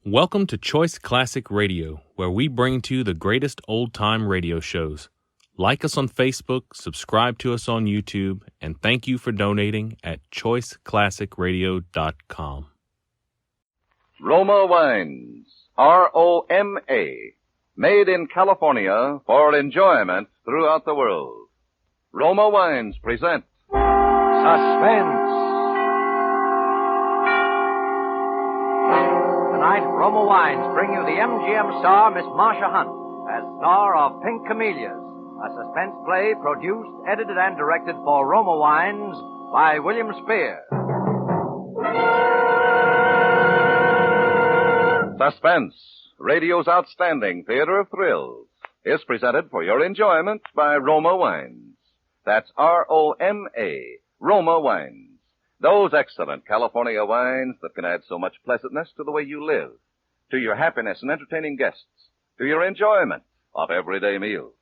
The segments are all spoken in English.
Welcome to Choice Classic Radio, where we bring to you the greatest old-time radio shows. Like us on Facebook, subscribe to us on YouTube, and thank you for donating at choiceclassicradio.com. Roma Wines, R-O-M-A, made in California for enjoyment throughout the world. Roma Wines present Suspense. Tonight, Roma Wines bring you the MGM star, Miss Marcia Hunt, as star of Pink Camellias, a suspense play produced, edited, and directed for Roma Wines by William Spear. Suspense, radio's outstanding theater of thrills, is presented for your enjoyment by Roma Wines. That's R-O-M-A, Roma Wines. Those excellent California wines that can add so much pleasantness to the way you live, to your happiness in entertaining guests, to your enjoyment of everyday meals.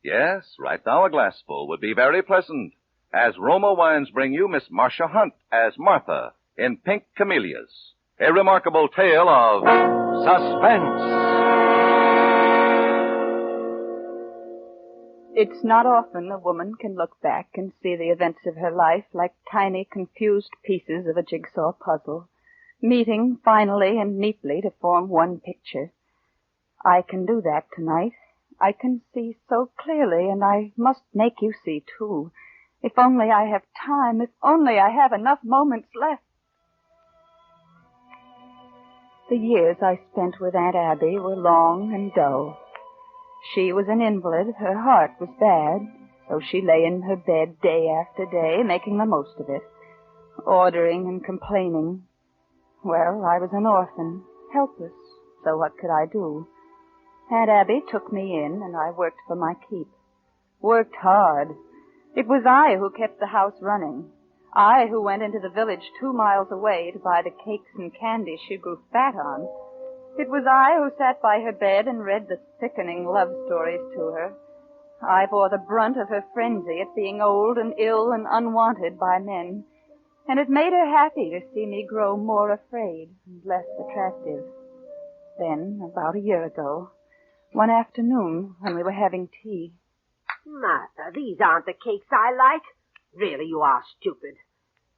Yes, right now a glassful would be very pleasant, as Roma Wines bring you Miss Marcia Hunt as Martha in Pink Camellias, a remarkable tale of suspense. It's not often a woman can look back and see the events of her life like tiny, confused pieces of a jigsaw puzzle, meeting finally and neatly to form one picture. I can do that tonight. I can see so clearly, and I must make you see, too. If only I have time, if only I have enough moments left. The years I spent with Aunt Abby were long and dull. She was an invalid. Her heart was bad, so she lay in her bed day after day, making the most of it, ordering and complaining. Well, I was an orphan, helpless, so what could I do? Aunt Abby took me in, and I worked for my keep. Worked hard. It was I who kept the house running. I who went into the village 2 miles away to buy the cakes and candy she grew fat on. It was I who sat by her bed and read the sickening love stories to her. I bore the brunt of her frenzy at being old and ill and unwanted by men, and it made her happy to see me grow more afraid and less attractive. Then, about a year ago, one afternoon when we were having tea... Martha, these aren't the cakes I like. Really, you are stupid.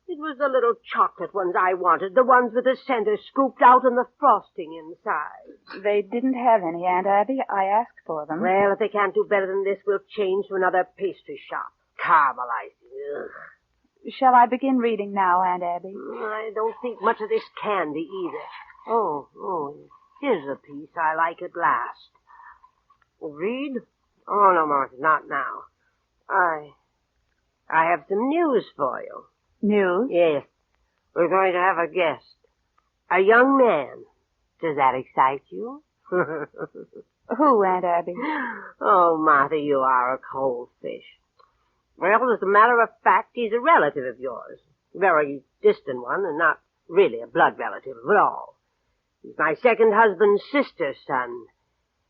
It was the little chocolate ones I wanted, the ones with the center scooped out and the frosting inside. They didn't have any, Aunt Abby. I asked for them. Well, if they can't do better than this, we'll change to another pastry shop. Caramelizing. Ugh. Shall I begin reading now, Aunt Abby? I don't think much of this candy either. Oh, here's a piece I like at last. Read? Oh, no, Martha, not now. I have some news for you. News? Yes. We're going to have a guest. A young man. Does that excite you? Who, Aunt Abby? Oh, Martha, you are a cold fish. Well, as a matter of fact, he's a relative of yours. A very distant one, and not really a blood relative at all. He's my second husband's sister's son.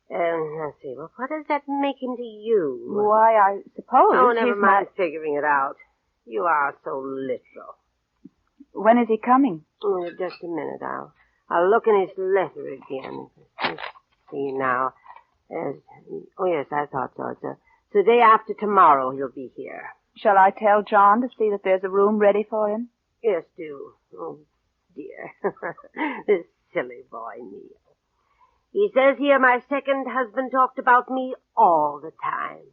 Let's see, well, what does that make him to you? Why, I suppose Oh, never he's mind figuring it out. You are so literal. When is he coming? Oh, just a minute. I'll look in his letter again. Let's see now. Oh, yes, I thought so. It's the day after tomorrow he'll be here. Shall I tell John to see that there's a room ready for him? Yes, do. Oh, dear. This silly boy, Neil. He says here my second husband talked about me all the time.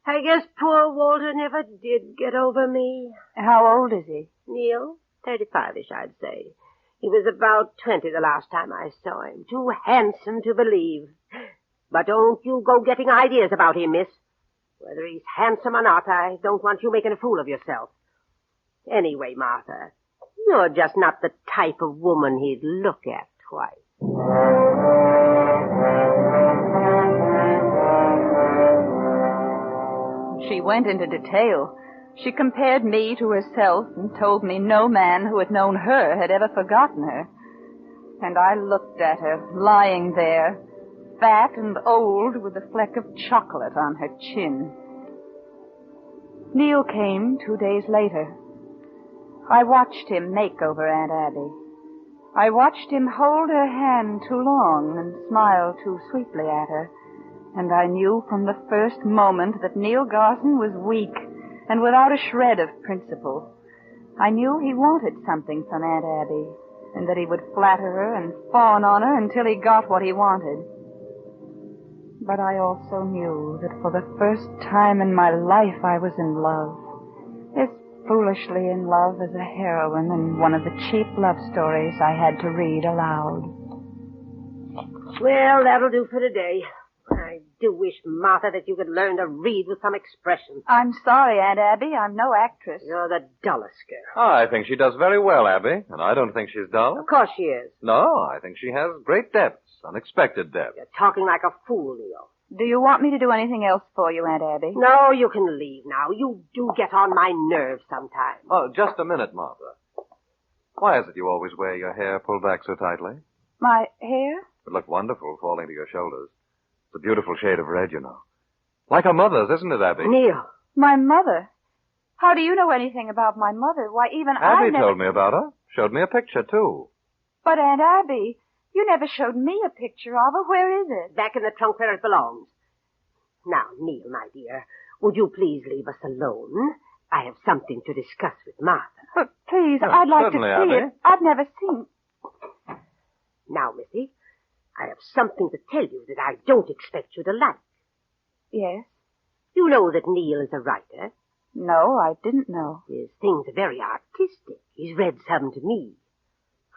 I guess poor Walter never did get over me. How old is he? Neil? 35-ish, I'd say. He was about 20 the last time I saw him. Too handsome to believe. But don't you go getting ideas about him, miss. Whether he's handsome or not, I don't want you making a fool of yourself. Anyway, Martha, you're just not the type of woman he'd look at twice. She went into detail. She compared me to herself and told me no man who had known her had ever forgotten her. And I looked at her, lying there, fat and old with a fleck of chocolate on her chin. Neil came 2 days later. I watched him make over Aunt Abby. I watched him hold her hand too long and smile too sweetly at her, and I knew from the first moment that Neil Garson was weak and without a shred of principle. I knew he wanted something from Aunt Abby, and that he would flatter her and fawn on her until he got what he wanted. But I also knew that for the first time in my life I was in love. As foolishly in love as a heroine in one of the cheap love stories I had to read aloud. Well, that'll do for today. I do wish, Martha, that you could learn to read with some expression. I'm sorry, Aunt Abby. I'm no actress. You're the dullest girl. Oh, I think she does very well, Abby, and I don't think she's dull. Of course she is. No, I think she has great depths, unexpected depths. You're talking like a fool, Neil. Do you want me to do anything else for you, Aunt Abby? No, you can leave now. You do get on my nerves sometimes. Oh, just a minute, Martha. Why is it you always wear your hair pulled back so tightly? My hair? It looked wonderful falling to your shoulders. It's a beautiful shade of red, you know. Like her mother's, isn't it, Abby? Neil. My mother? How do you know anything about my mother? Why, even I Abby never... told me about her. Showed me a picture, too. But, Aunt Abby, you never showed me a picture of her. Where is it? Back in the trunk where it belongs. Now, Neil, my dear, would you please leave us alone? I have something to discuss with Martha. But please, Oh, I'd like to certainly, see Abby. it. I've never seen... Now, Missy, I have something to tell you that I don't expect you to like. Yes? You know that Neil is a writer. No, I didn't know. His things are very artistic. He's read some to me.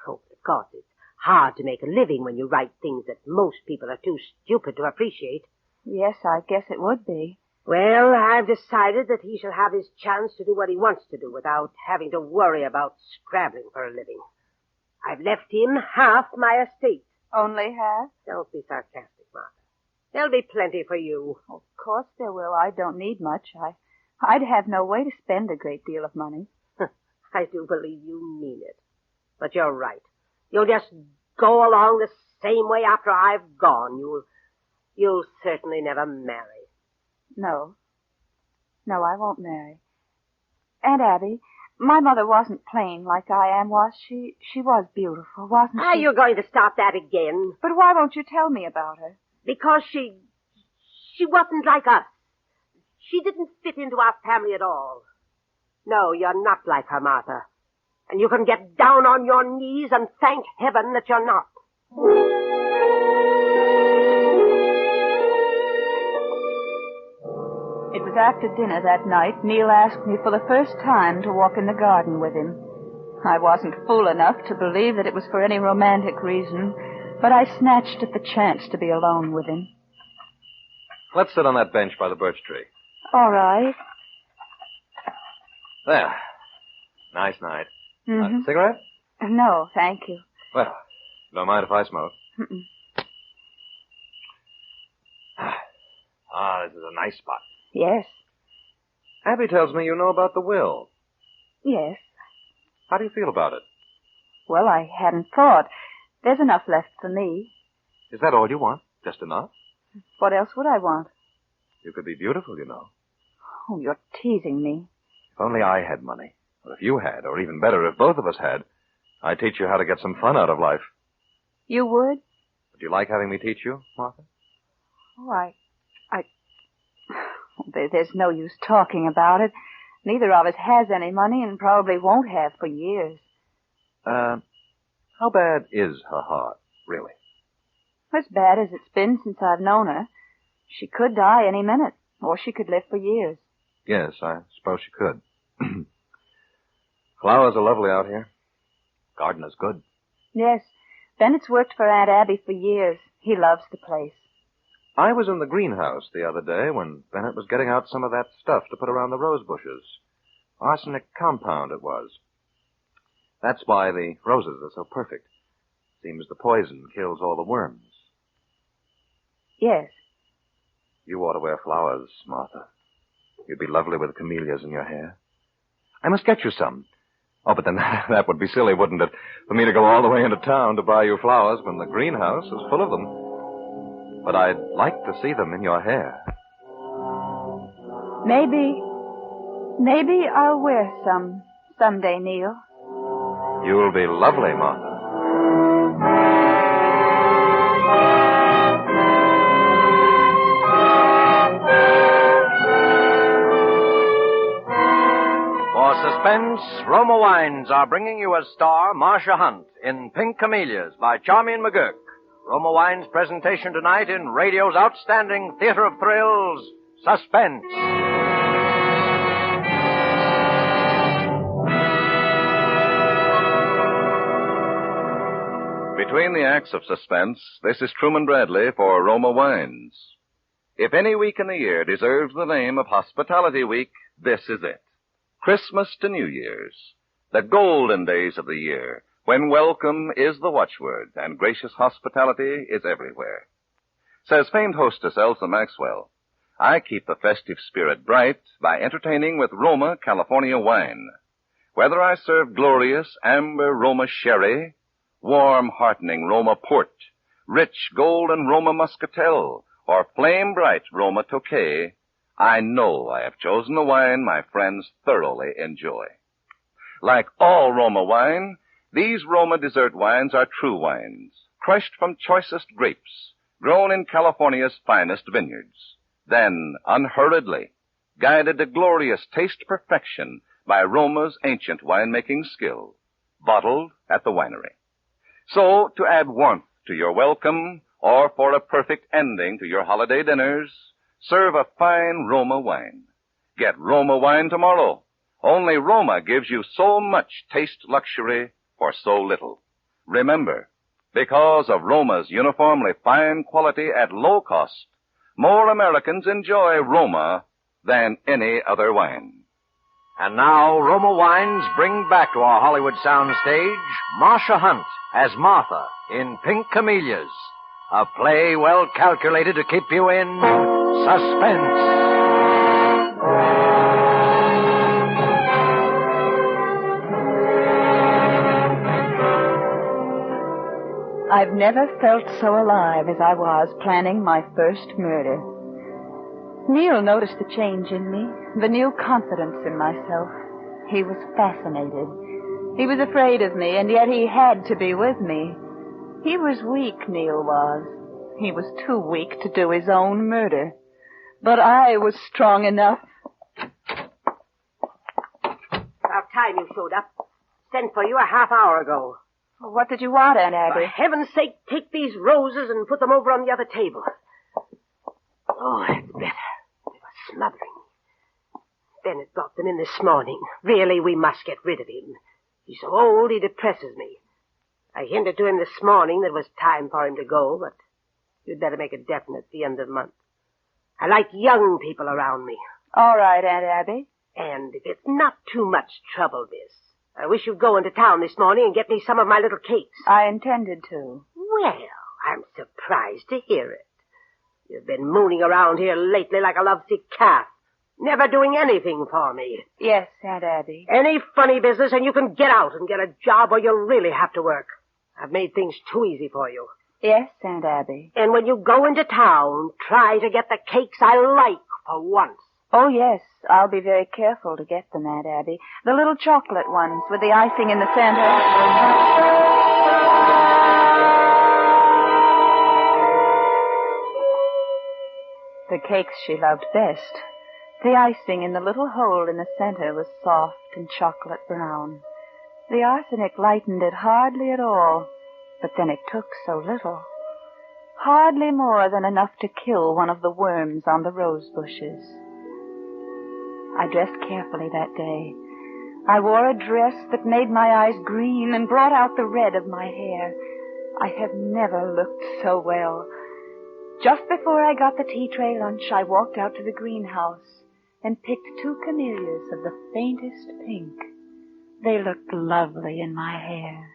Oh, but of course, it's hard to make a living when you write things that most people are too stupid to appreciate. Yes, I guess it would be. Well, I've decided that he shall have his chance to do what he wants to do without having to worry about scrabbling for a living. I've left him half my estate. Only half? Don't be sarcastic, Martha. There'll be plenty for you. Of course there will. I don't need much. I'd have no way to spend a great deal of money. I do believe you mean it. But you're right. You'll just go along the same way after I've gone. You'll certainly never marry. No. No, I won't marry. Aunt Abby, my mother wasn't plain like I am, was she? She was beautiful, wasn't Are she? you going to stop that again? But why won't you tell me about her? Because she wasn't like us. She didn't fit into our family at all. No, you're not like her, Martha. And you can get down on your knees and thank heaven that you're not. It was after dinner that night. Neil asked me for the first time to walk in the garden with him. I wasn't fool enough to believe that it was for any romantic reason, but I snatched at the chance to be alone with him. Let's sit on that bench by the birch tree. All right. There. Nice night. Mm-hmm. Cigarette? No, thank you. Well, don't mind if I smoke. Mm-mm. This is a nice spot. Yes. Abby tells me you know about the will. Yes. How do you feel about it? Well, I hadn't thought. There's enough left for me. Is that all you want? Just enough? What else would I want? You could be beautiful, you know. Oh, you're teasing me. If only I had money. Or if you had, or even better, if both of us had, I'd teach you how to get some fun out of life. You would? Would you like having me teach you, Martha? Oh, There's no use talking about it. Neither of us has any money and probably won't have for years. How bad is her heart, really? As bad as it's been since I've known her. She could die any minute, or she could live for years. Yes, I suppose she could. Flowers are lovely out here. Garden is good. Yes, Bennett's worked for Aunt Abby for years. He loves the place. I was in the greenhouse the other day when Bennett was getting out some of that stuff to put around the rose bushes. Arsenic compound it was. That's why the roses are so perfect. Seems the poison kills all the worms. Yes. You ought to wear flowers, Martha. You'd be lovely with camellias in your hair. I must get you some. Oh, but then that would be silly, wouldn't it, for me to go all the way into town to buy you flowers when the greenhouse is full of them. But I'd like to see them in your hair. Maybe I'll wear some someday, Neil. You'll be lovely, Martha. Roma Wines are bringing you as star Marcia Hunt in Pink Camellias by Charmian McGurk. Roma Wines' presentation tonight in radio's outstanding theater of thrills, Suspense. Between the acts of Suspense, this is Truman Bradley for Roma Wines. If any week in the year deserves the name of Hospitality Week, this is it. Christmas to New Year's, the golden days of the year, when welcome is the watchword and gracious hospitality is everywhere. Says famed hostess Elsa Maxwell, I keep the festive spirit bright by entertaining with Roma California wine. Whether I serve glorious amber Roma sherry, warm heartening Roma port, rich golden Roma muscatel, or flame bright Roma Tokay, I know I have chosen a wine my friends thoroughly enjoy. Like all Roma wine, these Roma dessert wines are true wines, crushed from choicest grapes, grown in California's finest vineyards, then unhurriedly, guided to glorious taste perfection by Roma's ancient winemaking skill, bottled at the winery. So, to add warmth to your welcome, or for a perfect ending to your holiday dinners, serve a fine Roma wine. Get Roma wine tomorrow. Only Roma gives you so much taste luxury for so little. Remember, because of Roma's uniformly fine quality at low cost, more Americans enjoy Roma than any other wine. And now, Roma Wines bring back to our Hollywood soundstage Marcia Hunt as Martha in Pink Camellias, a play well calculated to keep you in suspense. I've never felt so alive as I was planning my first murder. Neil noticed the change in me, the new confidence in myself. He was fascinated. He was afraid of me, and yet he had to be with me. He was weak, Neil was. He was too weak to do his own murder. But I was strong enough. About time you showed up. Sent for you a half hour ago. What did you want, Aunt Abby? For heaven's sake, take these roses and put them over on the other table. Oh, that's better. They were smothering me. Bennett brought them in this morning. Really, we must get rid of him. He's so old, he depresses me. I hinted to him this morning that it was time for him to go, but you'd better make it definite at the end of the month. I like young people around me. All right, Aunt Abby. And if it's not too much trouble, miss, I wish you'd go into town this morning and get me some of my little cakes. I intended to. Well, I'm surprised to hear it. You've been mooning around here lately like a lovesick calf, never doing anything for me. Yes, Aunt Abby. Any funny business and you can get out and get a job or you'll really have to work. I've made things too easy for you. Yes, Aunt Abby. And when you go into town, try to get the cakes I like for once. Oh, yes. I'll be very careful to get them, Aunt Abby. The little chocolate ones with the icing in the center. The cakes she loved best. The icing in the little hole in the center was soft and chocolate brown. The arsenic lightened it hardly at all, but then it took so little. Hardly more than enough to kill one of the worms on the rose bushes. I dressed carefully that day. I wore a dress that made my eyes green and brought out the red of my hair. I have never looked so well. Just before I got the tea tray lunch, I walked out to the greenhouse and picked 2 camellias of the faintest pink. They looked lovely in my hair.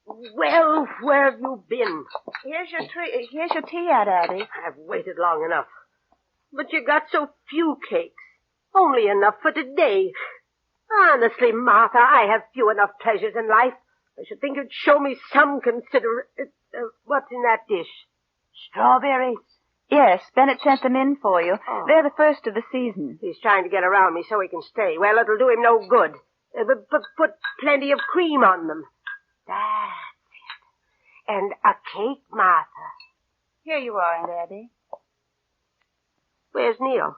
Well, where have you been? Here's your tea, Aunt Abby. I've waited long enough. But you got so few cakes. Only enough for today. Honestly, Martha, I have few enough pleasures in life. I should think you'd show me some what's in that dish? Strawberries? Yes, Bennett sent them in for you. Oh. They're the first of the season. He's trying to get around me so he can stay. Well, it'll do him no good. But put plenty of cream on them. That's it. And a cake, Martha. Here you are, Aunt Abby. Where's Neil?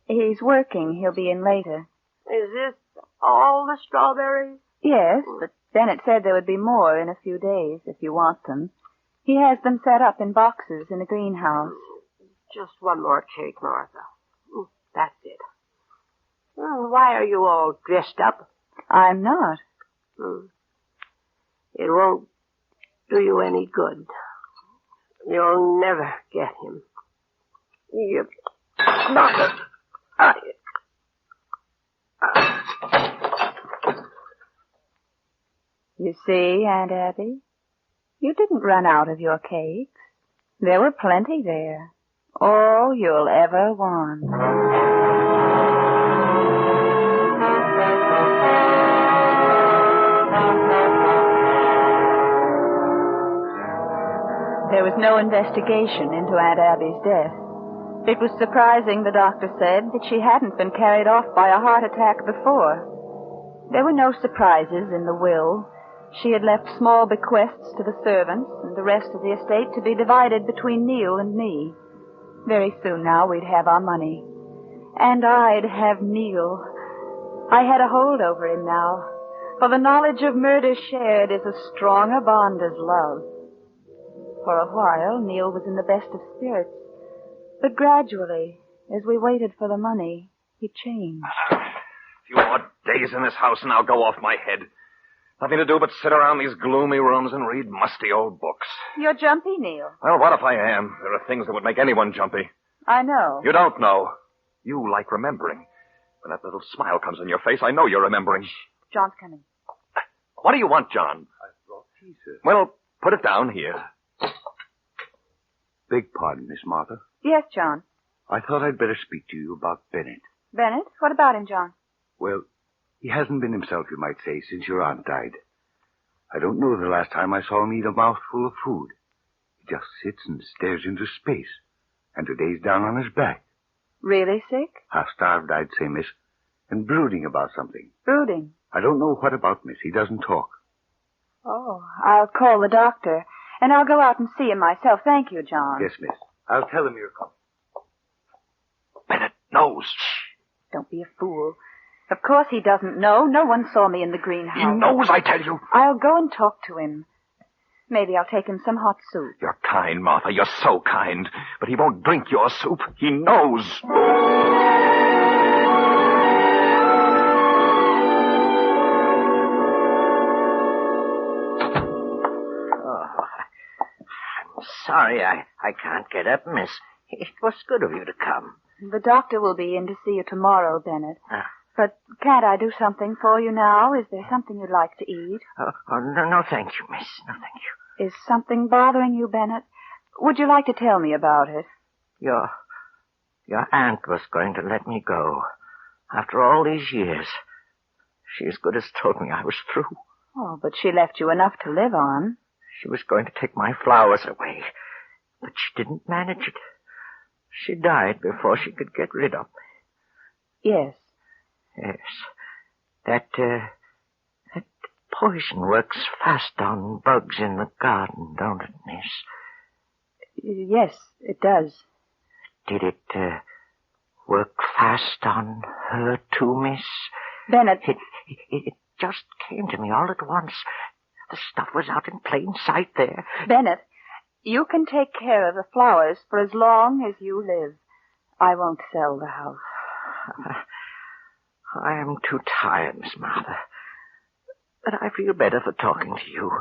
He's working. He'll be in later. Is this all the strawberries? Yes, but Bennett said there would be more in a few days if you want them. He has them set up in boxes in the greenhouse. Just one more cake, Martha. That's it. Why are you all dressed up? I'm not. It won't do you any good. You'll never get him. You... Martha! You see, Aunt Abby, you didn't run out of your cakes. There were plenty there. All you'll ever want. There was no investigation into Aunt Abby's death. It was surprising, the doctor said, that she hadn't been carried off by a heart attack before. There were no surprises in the will. She had left small bequests to the servants and the rest of the estate to be divided between Neil and me. Very soon now we'd have our money. And I'd have Neil. I had a hold over him now, for the knowledge of murder shared is as strong a bond as love. For a while, Neil was in the best of spirits. But gradually, as we waited for the money, he changed. A few more days in this house and I'll go off my head. Nothing to do but sit around these gloomy rooms and read musty old books. You're jumpy, Neil. Well, what if I am? There are things that would make anyone jumpy. I know. You don't know. You like remembering. When that little smile comes on your face, I know you're remembering. John's coming. What do you want, John? I brought tea, sir. Well, put it down here. Beg pardon, Miss Martha. Yes, John. I thought I'd better speak to you about Bennett. Bennett? What about him, John? Well, he hasn't been himself, you might say, since your aunt died. I don't know the last time I saw him eat a mouthful of food. He just sits and stares into space. And today's down on his back. Really sick? Half-starved, I'd say, miss. And brooding about something. Brooding? I don't know what about, miss. He doesn't talk. Oh, I'll call the doctor. And I'll go out and see him myself. Thank you, John. Yes, miss. I'll tell him you're coming. Bennett knows. Shh. Don't be a fool. Of course he doesn't know. No one saw me in the greenhouse. He knows, I tell you. I'll go and talk to him. Maybe I'll take him some hot soup. You're kind, Martha. You're so kind. But he won't drink your soup. He knows. Sorry I can't get up, miss. It was good of you to come. The doctor will be in to see you tomorrow, Bennett. But can't I do something for you now? Is there something you'd like to eat? No, thank you, miss. No, thank you. Is something bothering you, Bennett? Would you like to tell me about it? Your aunt was going to let me go. After all these years. She as good as told me I was through. Oh, but she left you enough to live on. She was going to take my flowers away, but she didn't manage it. She died before she could get rid of me. Yes. Yes. That poison works fast on bugs in the garden, don't it, miss? Yes, it does. Did it work fast on her too, miss? Bennett. It just came to me all at once. The stuff was out in plain sight there. Bennett, you can take care of the flowers for as long as you live. I won't sell the house. I am too tired, Miss Martha. But I feel better for talking to you.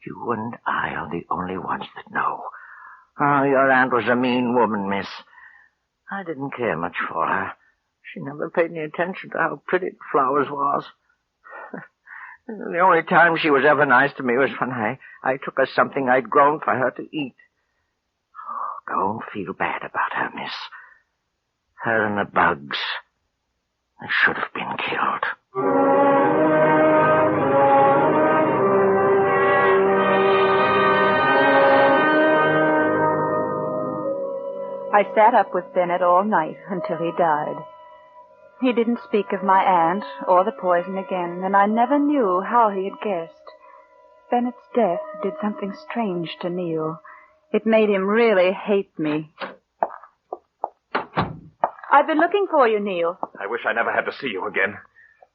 You and I are the only ones that know. Oh, your aunt was a mean woman, miss. I didn't care much for her. She never paid any attention to how pretty the flowers was. The only time she was ever nice to me was when I took her something I'd grown for her to eat. Oh, don't feel bad about her, miss. Her and the bugs. They should have been killed. I sat up with Bennett all night until he died. He didn't speak of my aunt or the poison again, and I never knew how he had guessed. Bennett's death did something strange to Neil. It made him really hate me. I've been looking for you, Neil. I wish I never had to see you again.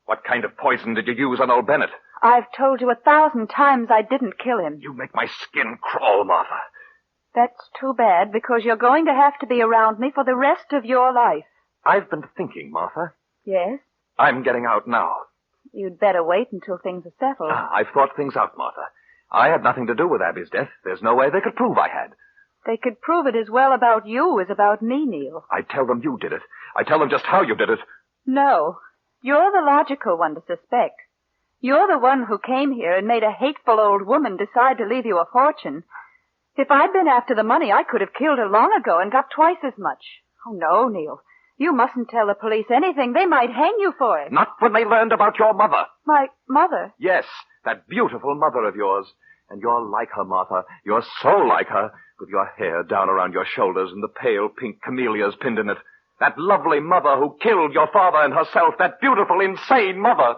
What kind of poison did you use on old Bennett? I've told you 1,000 times I didn't kill him. You make my skin crawl, Martha. That's too bad, because you're going to have to be around me for the rest of your life. I've been thinking, Martha. Yes? I'm getting out now. You'd better wait until things are settled. I've thought things out, Martha. I had nothing to do with Abby's death. There's no way they could prove I had. They could prove it as well about you as about me, Neil. I tell them you did it. I tell them just how you did it. No. You're the logical one to suspect. You're the one who came here and made a hateful old woman decide to leave you a fortune. If I'd been after the money, I could have killed her long ago and got twice as much. Oh, no, Neil. You mustn't tell the police anything. They might hang you for it. Not when they learned about your mother. My mother? Yes, that beautiful mother of yours. And you're like her, Martha. You're so like her, with your hair down around your shoulders and the pale pink camellias pinned in it. That lovely mother who killed your father and herself. That beautiful, insane mother.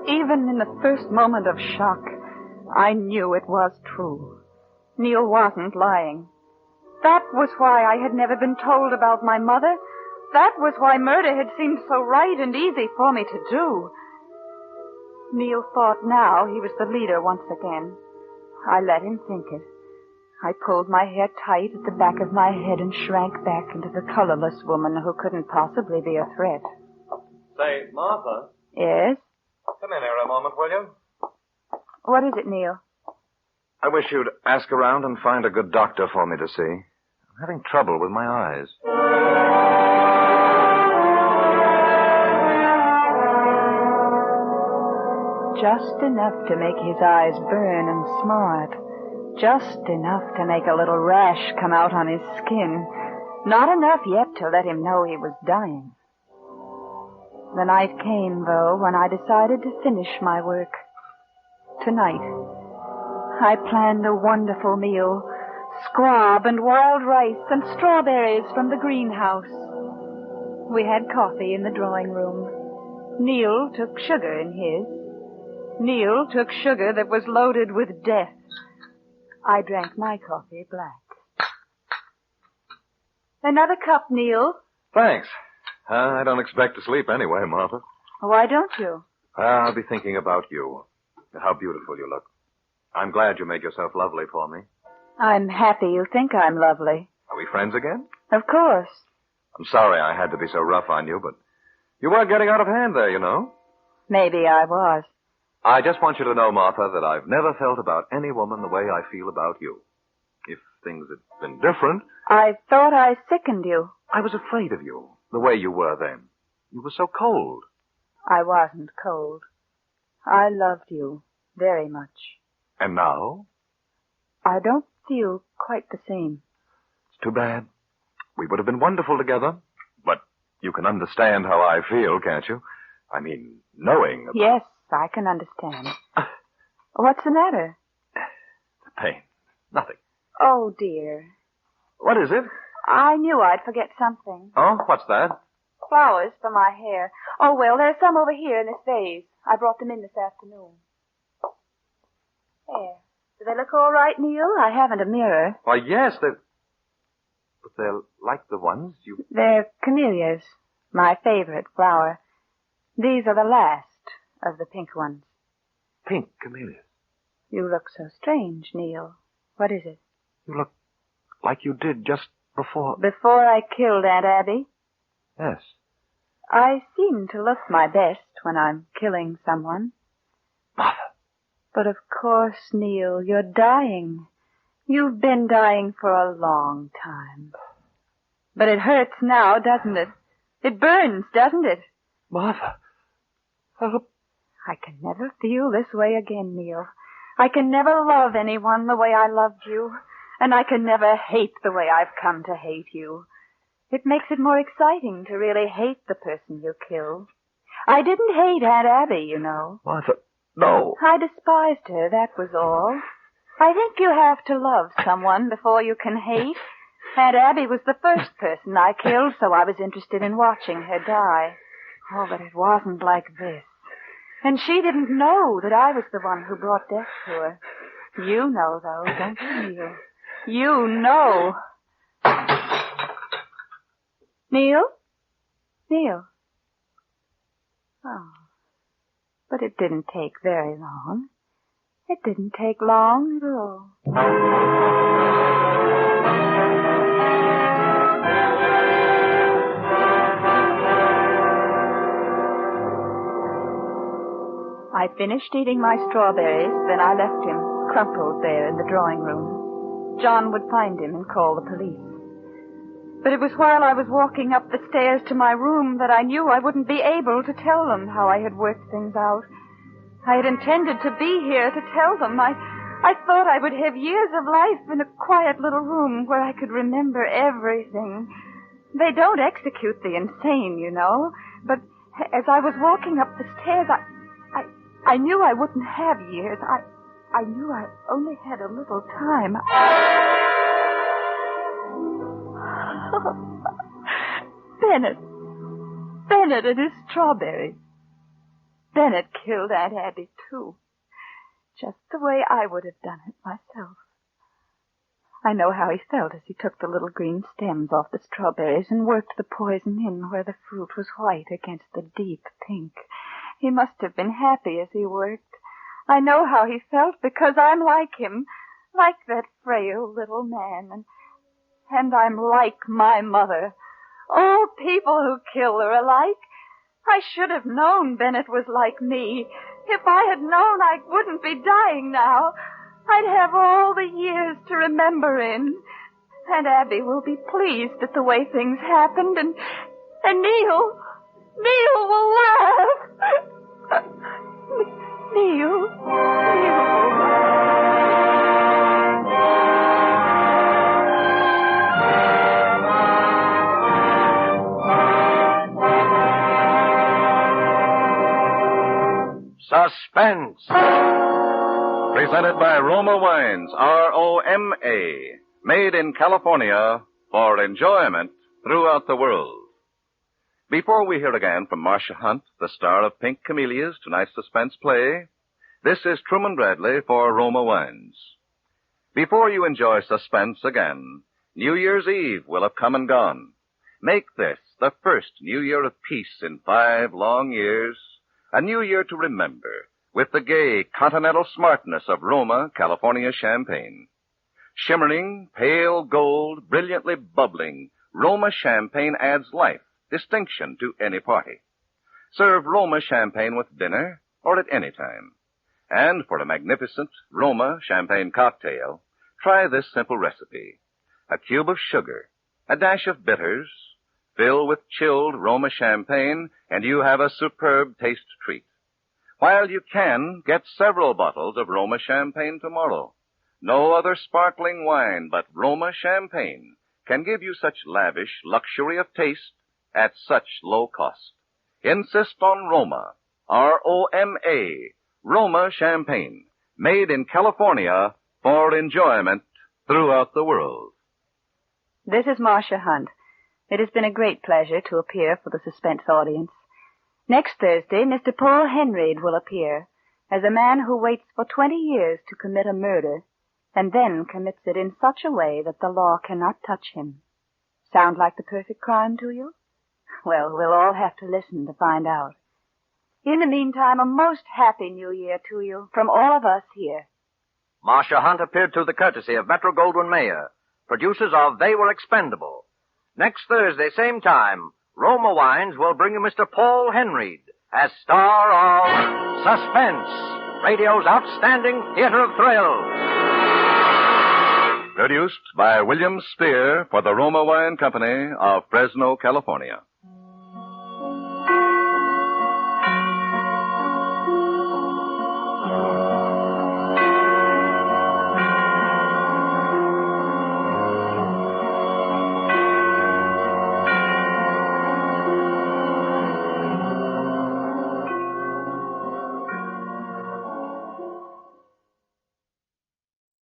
Even in the first moment of shock, I knew it was true. Neil wasn't lying. That was why I had never been told about my mother. That was why murder had seemed so right and easy for me to do. Neil thought now he was the leader once again. I let him think it. I pulled my hair tight at the back of my head and shrank back into the colorless woman who couldn't possibly be a threat. Say, Martha. Yes? Come in here a moment, will you? What is it, Neil? I wish you'd ask around and find a good doctor for me to see. I'm having trouble with my eyes. Just enough to make his eyes burn and smart. Just enough to make a little rash come out on his skin. Not enough yet to let him know he was dying. The night came, though, when I decided to finish my work. Tonight, I planned a wonderful meal. Squab and wild rice and strawberries from the greenhouse. We had coffee in the drawing room. Neil took sugar in his. Neil took sugar that was loaded with death. I drank my coffee black. Another cup, Neil. Thanks. I don't expect to sleep anyway, Martha. Why don't you? I'll be thinking about you. How beautiful you look. I'm glad you made yourself lovely for me. I'm happy you think I'm lovely. Are we friends again? Of course. I'm sorry I had to be so rough on you, but you were getting out of hand there, you know. Maybe I was. I just want you to know, Martha, that I've never felt about any woman the way I feel about you. If things had been different... I thought I sickened you. I was afraid of you, the way you were then. You were so cold. I wasn't cold. I loved you very much. And now? I don't feel quite the same. It's too bad. We would have been wonderful together. But you can understand how I feel, can't you? I mean, knowing about... Yes, I can understand. What's the matter? The pain. Nothing. Oh, dear. What is it? I knew I'd forget something. Oh, what's that? Flowers for my hair. Oh, well, there's some over here in this vase. I brought them in this afternoon. There. Do they look all right, Neil? I haven't a mirror. Why, yes, they're... But they're like the ones you... They're camellias, my favorite flower. These are the last of the pink ones. Pink camellias. You look so strange, Neil. What is it? You look like you did just before... Before I killed Aunt Abby? Yes. I seem to look my best when I'm killing someone. Martha. But of course, Neil, you're dying. You've been dying for a long time. But it hurts now, doesn't it? It burns, doesn't it? Martha. I can never feel this way again, Neil. I can never love anyone the way I loved you. And I can never hate the way I've come to hate you. It makes it more exciting to really hate the person you killed. I didn't hate Aunt Abby, you know. Martha, no. I despised her, that was all. I think you have to love someone before you can hate. Aunt Abby was the first person I killed, so I was interested in watching her die. Oh, but it wasn't like this. And she didn't know that I was the one who brought death to her. You know, though, don't you, Neil? You know. Neil? Neil? Oh. But it didn't take very long. It didn't take long at all. I finished eating my strawberries, then I left him, crumpled there in the drawing room. John would find him and call the police. But it was while I was walking up the stairs to my room that I knew I wouldn't be able to tell them how I had worked things out. I had intended to be here to tell them. I thought I would have years of life in a quiet little room where I could remember everything. They don't execute the insane, you know. But as I was walking up the stairs, I knew I wouldn't have years. I knew I only had a little time. Bennett and his strawberries. Bennett killed Aunt Abby, too. Just the way I would have done it myself. I know how he felt as he took the little green stems off the strawberries and worked the poison in where the fruit was white against the deep pink. He must have been happy as he worked. I know how he felt because I'm like him, like that frail little man, and I'm like my mother. All people who kill are alike. I should have known Bennett was like me. If I had known, I wouldn't be dying now. I'd have all the years to remember in. And Abby will be pleased at the way things happened, and Neil will laugh. Neil will laugh. Suspense. Presented by Roma Wines, R-O-M-A. Made in California for enjoyment throughout the world. Before we hear again from Marcia Hunt, the star of Pink Camellias, tonight's suspense play, this is Truman Bradley for Roma Wines. Before you enjoy suspense again, New Year's Eve will have come and gone. Make this the first New Year of peace in 5 long years, a New Year to remember, with the gay continental smartness of Roma, California champagne. Shimmering, pale gold, brilliantly bubbling, Roma champagne adds life, distinction to any party. Serve Roma champagne with dinner or at any time. And for a magnificent Roma champagne cocktail, try this simple recipe. A cube of sugar, a dash of bitters, fill with chilled Roma champagne, and you have a superb taste treat. While you can, get several bottles of Roma champagne tomorrow. No other sparkling wine but Roma champagne can give you such lavish luxury of taste at such low cost. Insist on Roma, R-O-M-A, Roma champagne, made in California for enjoyment throughout the world. This is Marcia Hunt. It has been a great pleasure to appear for the Suspense audience. Next Thursday, Mr. Paul Henreid will appear as a man who waits for 20 years to commit a murder and then commits it in such a way that the law cannot touch him. Sound like the perfect crime to you? Well, we'll all have to listen to find out. In the meantime, a most happy New Year to you from all of us here. Marcia Hunt appeared through the courtesy of Metro-Goldwyn-Mayer, producers of They Were Expendable. Next Thursday, same time, Roma Wines will bring you Mr. Paul Henreid as star of Suspense, radio's outstanding theater of thrills. Produced by William Spear for the Roma Wine Company of Fresno, California.